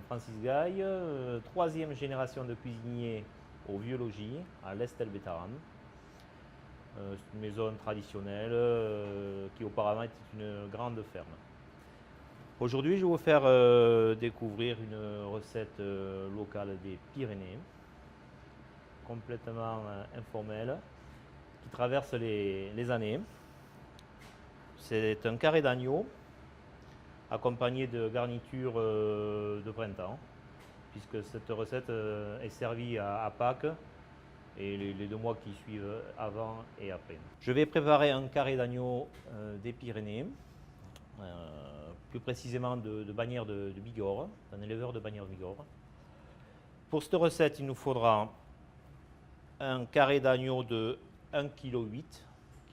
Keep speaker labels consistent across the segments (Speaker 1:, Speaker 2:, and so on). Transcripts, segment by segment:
Speaker 1: Francis Gaille, troisième génération de cuisiniers au Vieux Logis, à l'Est-El-Bétaram. C'est une maison traditionnelle qui auparavant était une grande ferme. Aujourd'hui, je vais vous faire découvrir une recette locale des Pyrénées, complètement informelle, qui traverse les années. C'est un carré d'agneau accompagné de garnitures de printemps, puisque cette recette est servie à Pâques et les 2 mois qui suivent avant et après. Je vais préparer un carré d'agneau des Pyrénées, plus précisément de Bagnères de Bigorre, d'un éleveur de Bagnères de Bigorre. Pour cette recette, il nous faudra un carré d'agneau de 1,8 kg,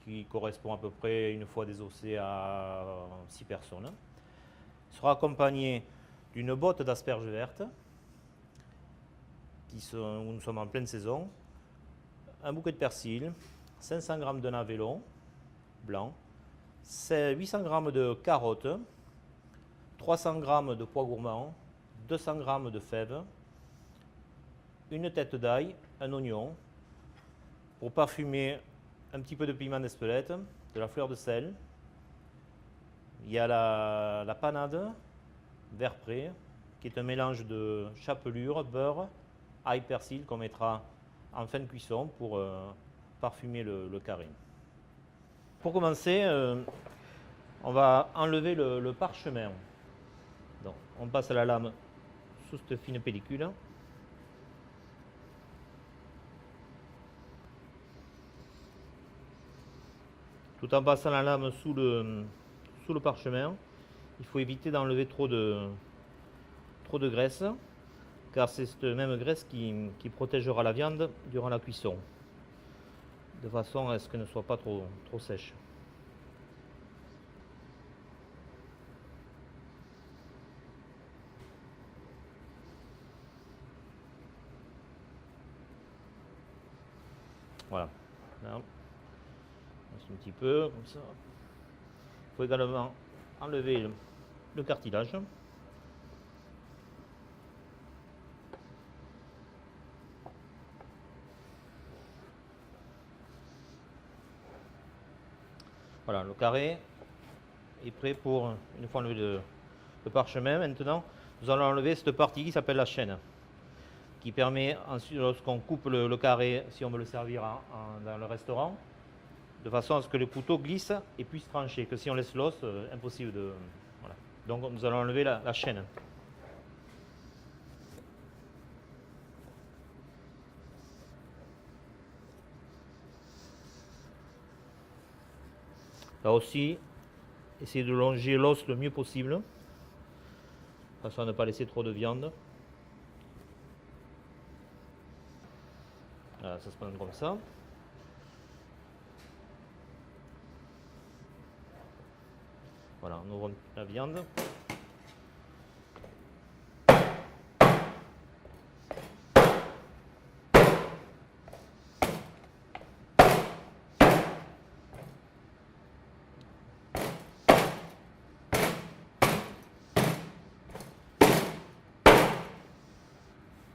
Speaker 1: qui correspond à peu près, une fois désossé, à 6 personnes. Il sera accompagné d'une botte d'asperges vertes, où nous sommes en pleine saison, un bouquet de persil, 500 g de navet long, blanc, 800 g de carottes, 300 g de pois gourmands, 200 g de fèves, une tête d'ail, un oignon. Pour parfumer, un petit peu de piment d'Espelette, de la fleur de sel. Il y a la panade vert pré, qui est un mélange de chapelure, beurre, ail, persil qu'on mettra en fin de cuisson pour parfumer le carré. Pour commencer, on va enlever le parchemin. Donc, on passe la lame sous cette fine pellicule. Tout en passant la lame sous le parchemin, il faut éviter d'enlever trop de graisse, car c'est cette même graisse qui protégera la viande durant la cuisson, de façon à ce qu'elle ne soit pas trop sèche. Voilà. Là, un petit peu comme ça. Il faut également enlever le cartilage. Voilà, le carré est prêt pour, une fois enlevé le parchemin. Maintenant, nous allons enlever cette partie qui s'appelle la chaîne, qui permet ensuite, lorsqu'on coupe le carré, si on veut le servir dans le restaurant, de façon à ce que le couteau glisse et puisse trancher, que si on laisse l'os, impossible de... Voilà. Donc nous allons enlever la chaîne. Là aussi, essayez de longer l'os le mieux possible, de façon à ne pas laisser trop de viande. Voilà, ça se passe comme ça. Voilà, on ouvre la viande.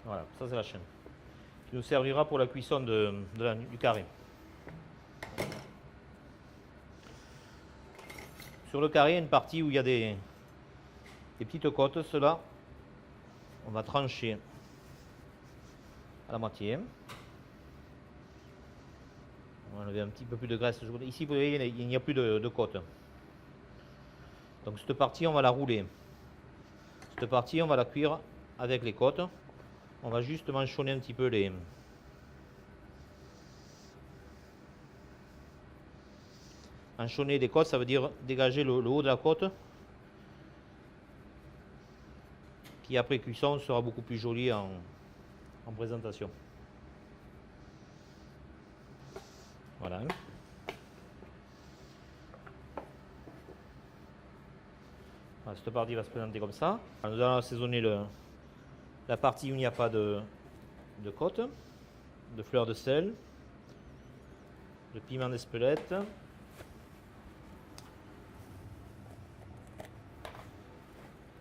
Speaker 1: Voilà, ça c'est la chaîne, qui nous servira pour la cuisson du carré. Sur le carré, il y a une partie où il y a des petites côtes. Cela, on va trancher à la moitié. On va enlever un petit peu plus de graisse. Ici, vous voyez, il n'y a plus de côtes. Donc cette partie, on va la rouler. Cette partie, on va la cuire avec les côtes. On va juste manchonner un petit peu les... Manchonner les côtes, ça veut dire dégager le haut de la côte, qui après cuisson sera beaucoup plus joli en présentation. Voilà. Voilà, cette partie va se présenter comme ça. Alors, nous allons assaisonner la partie où il n'y a pas de côte, de fleur de sel, de piment d'Espelette,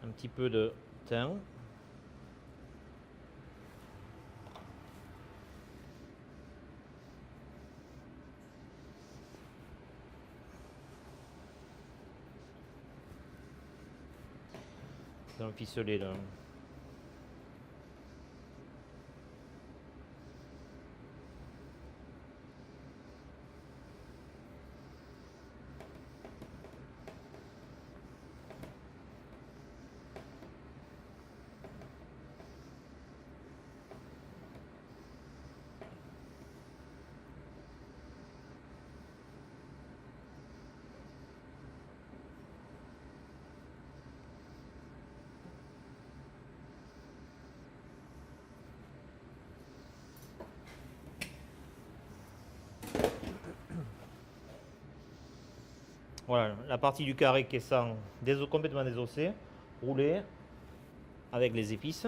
Speaker 1: un petit peu de thym, Dans le ficelet là. Voilà, la partie du carré qui est complètement désossée, roulée avec les épices.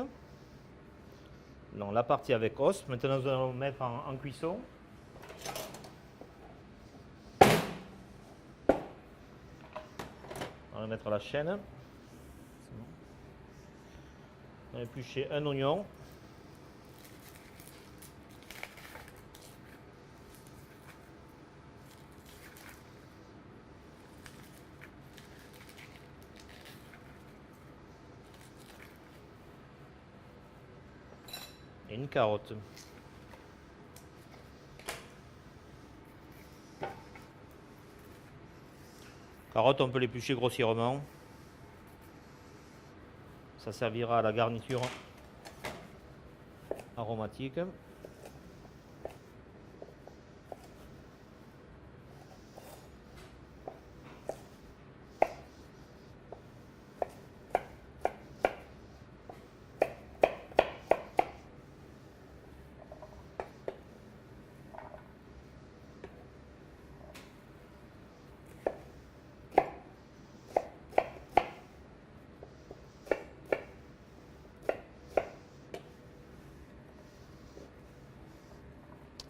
Speaker 1: Non, la partie avec os. Maintenant, nous allons mettre en cuisson. On va mettre la chaîne. On va éplucher un oignon. Et une carotte. Carotte, on peut l'éplucher grossièrement. Ça servira à la garniture aromatique.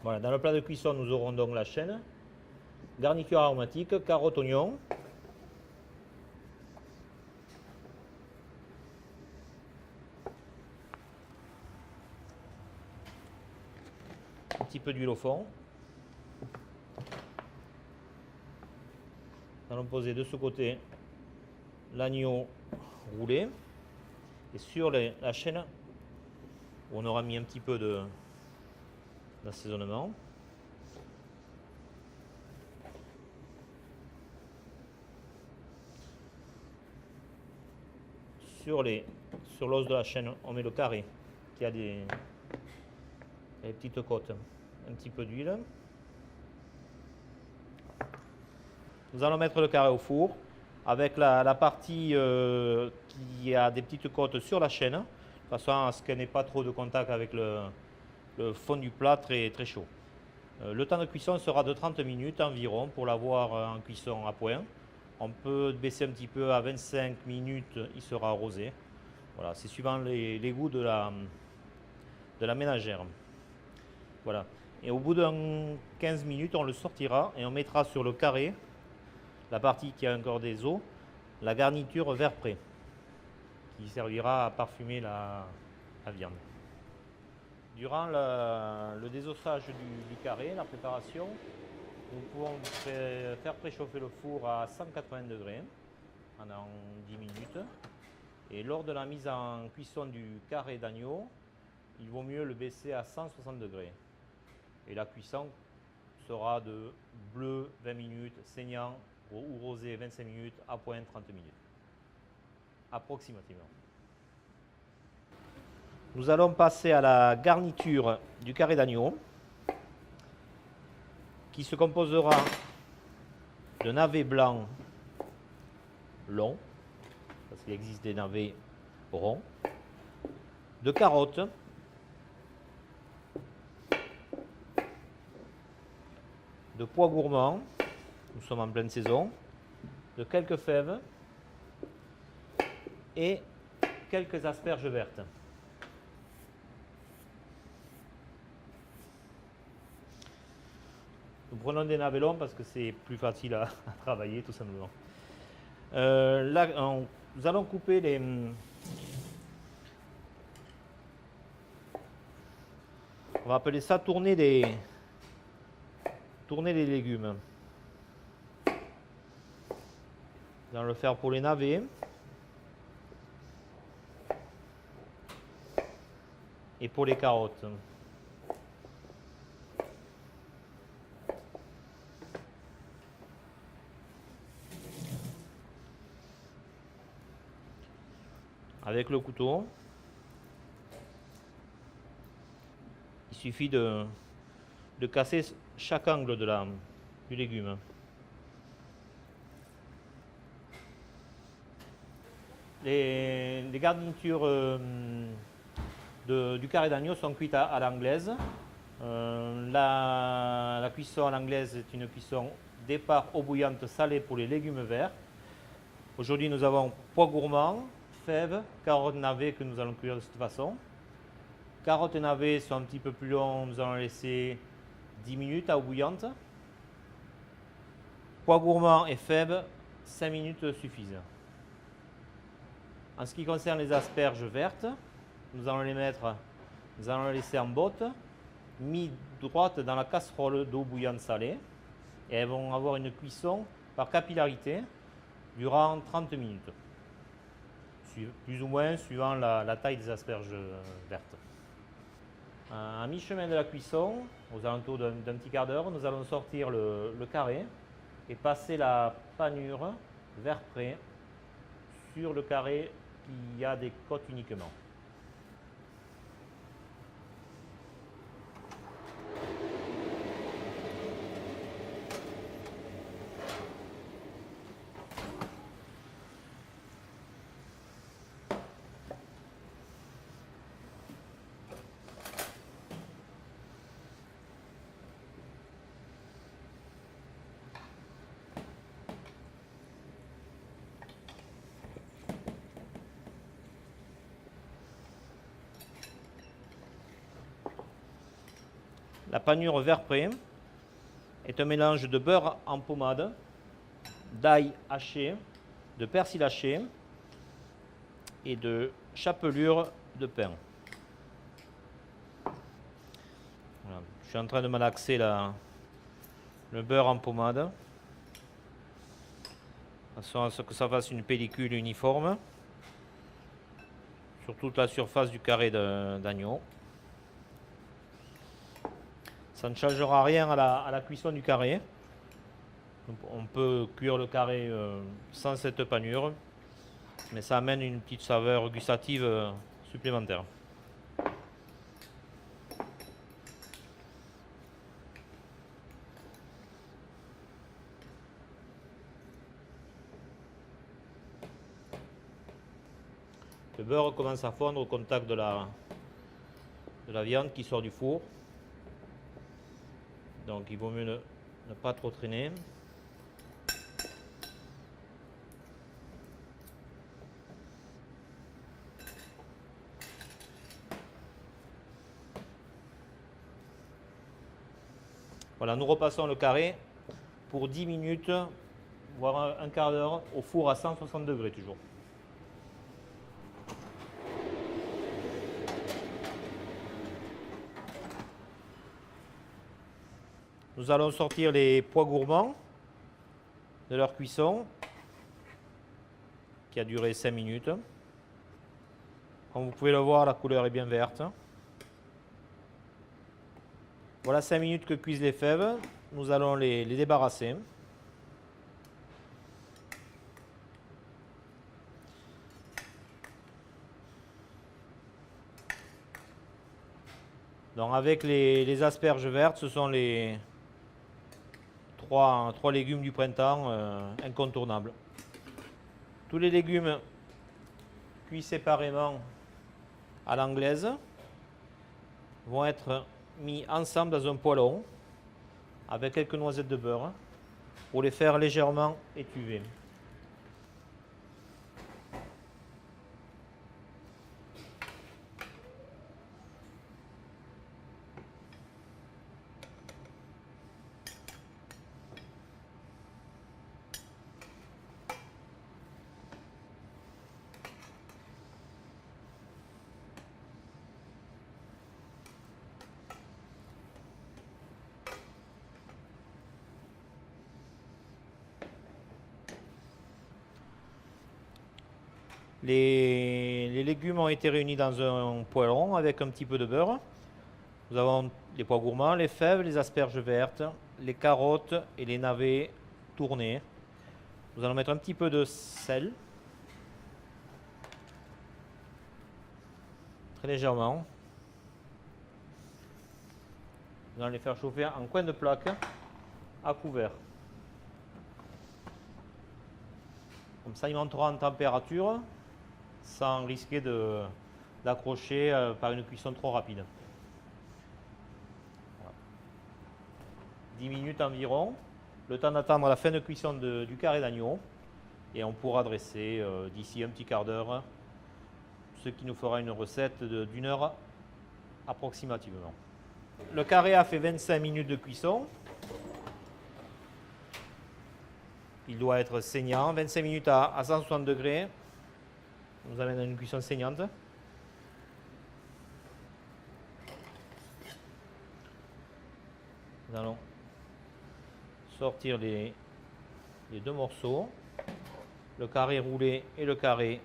Speaker 1: Voilà, dans le plat de cuisson, nous aurons donc la chaîne, garniture aromatique, carottes, oignons. Un petit peu d'huile au fond. Nous allons poser de ce côté l'agneau roulé. Et sur la chaîne, où on aura mis un petit peu d'assaisonnement. Sur l'os de la chaîne, on met le carré qui a des petites côtes. Un petit peu d'huile. Nous allons mettre le carré au four avec la partie qui a des petites côtes sur la chaîne, de façon à ce qu'elle n'ait pas trop de contact avec le fond du plat très, très chaud. Le temps de cuisson sera de 30 minutes environ pour l'avoir en cuisson à point. On peut baisser un petit peu à 25 minutes, il sera arrosé. Voilà, c'est suivant les goûts de la ménagère. Voilà. Et au bout de 15 minutes, on le sortira et on mettra sur le carré, la partie qui a encore des os, la garniture vert prêt, qui servira à parfumer la viande. Durant le désossage du carré, la préparation, nous pouvons faire préchauffer le four à 180 degrés pendant 10 minutes. Et lors de la mise en cuisson du carré d'agneau, il vaut mieux le baisser à 160 degrés. Et la cuisson sera de bleu 20 minutes, saignant ou rosé 25 minutes, à point 30 minutes, approximativement. Nous allons passer à la garniture du carré d'agneau, qui se composera de navets blancs longs, parce qu'il existe des navets ronds, de carottes, de pois gourmands, nous sommes en pleine saison, de quelques fèves et quelques asperges vertes. Nous prenons des navets longs parce que c'est plus facile à travailler tout simplement. Là, nous allons couper les... On va appeler ça tourner les légumes. Nous allons le faire pour les navets. et pour les carottes. Avec le couteau, il suffit de casser chaque angle du légume. Les garnitures du carré d'agneau sont cuites à l'anglaise. La cuisson à l'anglaise est une cuisson départ eau bouillante salée pour les légumes verts. Aujourd'hui, nous avons pois gourmand, fèves, carottes navets que nous allons cuire de cette façon. Carottes et navets sont un petit peu plus longs, nous allons laisser 10 minutes à eau bouillante. Pois gourmand et fèves, 5 minutes suffisent. En ce qui concerne les asperges vertes, nous allons les laisser en botte, mis droite dans la casserole d'eau bouillante salée, et elles vont avoir une cuisson par capillarité durant 30 minutes, plus ou moins suivant la taille des asperges vertes. À mi-chemin de la cuisson, aux alentours d'un petit quart d'heure, nous allons sortir le carré et passer la panure vert prêt sur le carré qui a des côtes uniquement. La panure vert prêt est un mélange de beurre en pommade, d'ail haché, de persil haché et de chapelure de pain. Voilà. Je suis en train de malaxer le beurre en pommade, de façon à ce que ça fasse une pellicule uniforme sur toute la surface du carré d'agneau. Ça ne changera rien à la cuisson du carré. On peut cuire le carré sans cette panure, mais ça amène une petite saveur gustative supplémentaire. Le beurre commence à fondre au contact de la viande qui sort du four. Donc il vaut mieux ne pas trop traîner. Voilà, nous repassons le carré pour 10 minutes, voire un quart d'heure, au four à 160 degrés toujours. Nous allons sortir les pois gourmands de leur cuisson, qui a duré 5 minutes. Comme vous pouvez le voir, la couleur est bien verte. Voilà 5 minutes que cuisent les fèves. Nous allons les débarrasser. Donc avec les asperges vertes, ce sont les trois légumes du printemps incontournables. Tous les légumes cuits séparément à l'anglaise vont être mis ensemble dans un poêlon avec quelques noisettes de beurre pour les faire légèrement étuver. Les légumes ont été réunis dans un poêlon avec un petit peu de beurre. Nous avons les pois gourmands, les fèves, les asperges vertes, les carottes et les navets tournés. Nous allons mettre un petit peu de sel, très légèrement. Nous allons les faire chauffer en coin de plaque à couvert. Comme ça, il montera en température sans risquer d'accrocher par une cuisson trop rapide. Voilà. 10 minutes environ, le temps d'attendre la fin de cuisson du carré d'agneau et on pourra dresser d'ici un petit quart d'heure, ce qui nous fera une recette d'une heure approximativement. Le carré a fait 25 minutes de cuisson. Il doit être saignant, 25 minutes à 160 degrés. On nous amène à une cuisson saignante. Nous allons sortir les deux morceaux, le carré roulé et le carré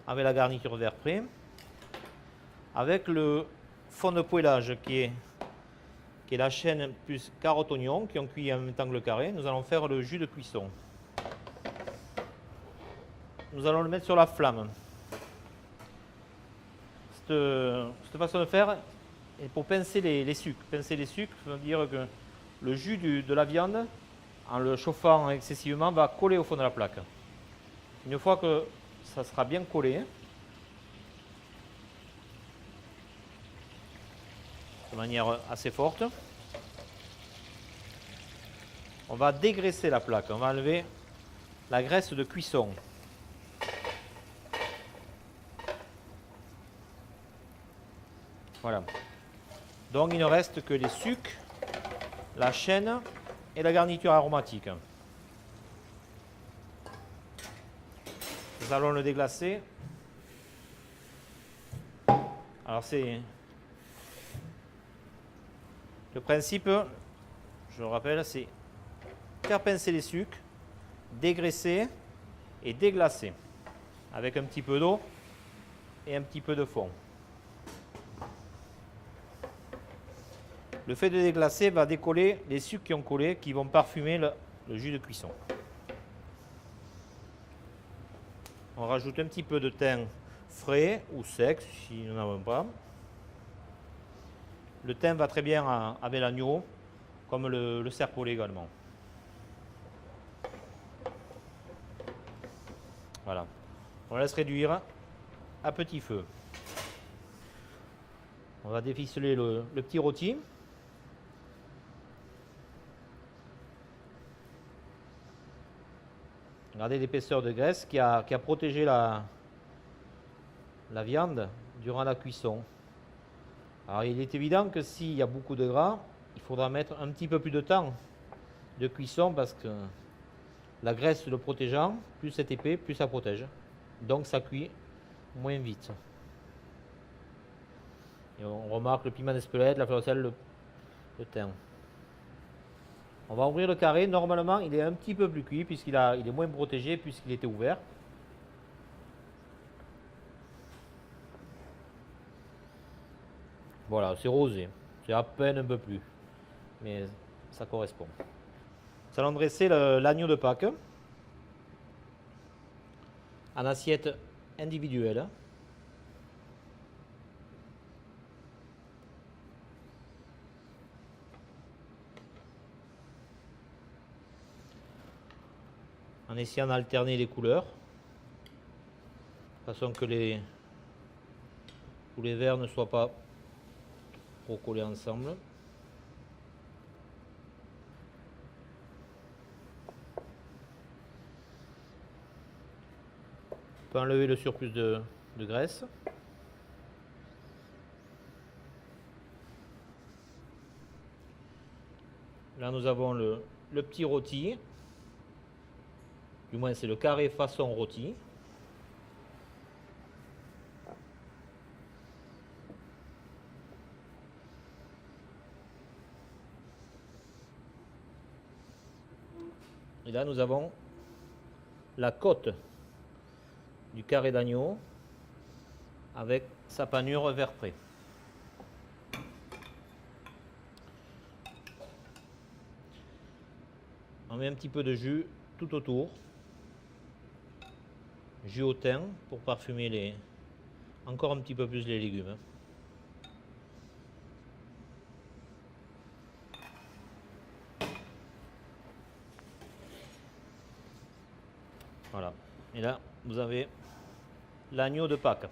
Speaker 1: avec la garniture vert prêt. Avec le fond de poêlage qui est la chaîne plus carottes oignons qui ont cuit en même temps que le carré, nous allons faire le jus de cuisson. Nous allons le mettre sur la flamme. Cette façon de faire est pour pincer les sucres. Pincer les sucres veut dire que le jus de la viande, en le chauffant excessivement, va coller au fond de la plaque. Une fois que ça sera bien collé, de manière assez forte, on va dégraisser la plaque. On va enlever la graisse de cuisson. Voilà. Donc il ne reste que les sucres, la chaîne et la garniture aromatique. Nous allons le déglacer. Alors c'est le principe, je le rappelle, c'est faire pincer les sucres, dégraisser et déglacer avec un petit peu d'eau et un petit peu de fond. Le fait de déglacer va décoller les sucres qui ont collé, qui vont parfumer le jus de cuisson. On rajoute un petit peu de thym frais ou sec si nous n'en avons pas. Le thym va très bien avec l'agneau, comme le serpolet également. Voilà. On laisse réduire à petit feu. On va déficeler le petit rôti. Regardez l'épaisseur de graisse qui a protégé la viande durant la cuisson. Alors il est évident que s'il y a beaucoup de gras, il faudra mettre un petit peu plus de temps de cuisson parce que la graisse le protégeant, plus c'est épais, plus ça protège. Donc ça cuit moins vite. Et on remarque le piment d'Espelette, la fleur de sel, le thym. On va ouvrir le carré. Normalement, il est un petit peu plus cuit puisqu'il est moins protégé puisqu'il était ouvert. Voilà, c'est rosé. C'est à peine un peu plus. Mais ça correspond. Nous allons dresser l'agneau de Pâques en assiette individuelle. En essayant d'alterner les couleurs, de façon que tous les verres ne soient pas trop collés ensemble. On peut enlever le surplus de graisse. Là, nous avons le petit rôti. Du moins, c'est le carré façon rôti. Et là, nous avons la côte du carré d'agneau avec sa panure vert prêt. On met un petit peu de jus tout autour. Jus au thym pour parfumer encore un petit peu plus les légumes. Voilà. Et là, vous avez l'agneau de Pâques.